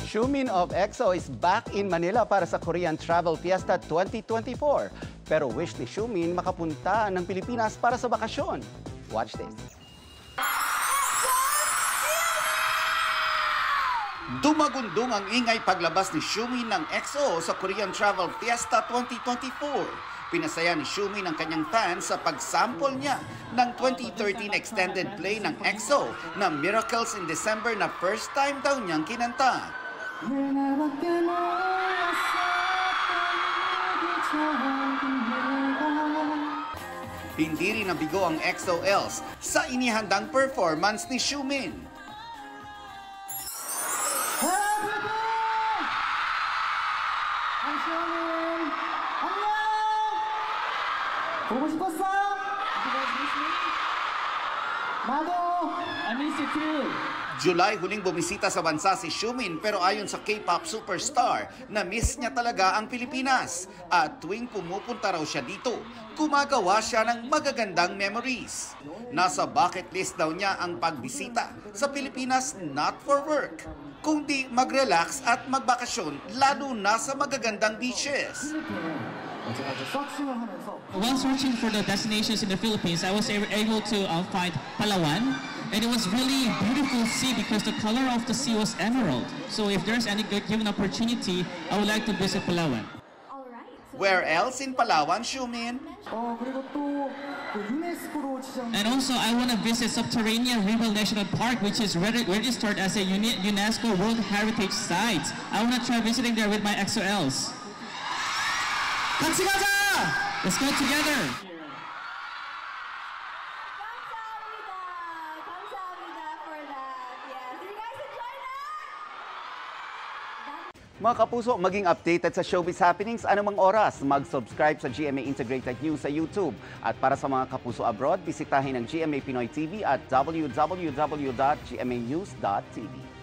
Xiumin of EXO is back in Manila para sa Korean Travel Fiesta 2024. Pero wish ni Xiumin makapunta ng Pilipinas para sa bakasyon. Watch this. Dumagundong ang ingay paglabas ni Xiumin ng EXO sa Korean Travel Fiesta 2024. Pinasaya ni Xiumin ang kanyang fans sa pag-sample niya ng 2013 extended play ng EXO na Miracles in December na first time daw niyang kinanta. Hindi rin nabigo ang EXO-Ls sa inihandang performance ni Xiumin. 보고 싶었어? 나도 I miss you too. July huling bumisita sa bansa si Xiumin pero ayon sa K-pop superstar, na-miss niya talaga ang Pilipinas. At tuwing pumupunta raw siya dito, gumagawa siya ng magagandang memories. Nasa bucket list daw niya ang pagbisita sa Pilipinas not for work, kundi mag-relax at magbakasyon lalo na sa magagandang beaches. While searching for the destinations in the Philippines, I was able to find Palawan, and it was really beautiful sea because the color of the sea was emerald. So if there's any given opportunity, I would like to visit Palawan. Where else in Palawan, Xiumin? And also, I want to visit Subterranean River National Park, which is registered as a UNESCO World Heritage Site. I want to try visiting there with my EXO-Ls. 같이 가자! Let's go together! Mga kapuso, maging updated sa showbiz happenings anumang oras. Mag-subscribe sa GMA Integrated News sa YouTube. At para sa mga kapuso abroad, bisitahin ang GMA Pinoy TV at www.gmanews.tv.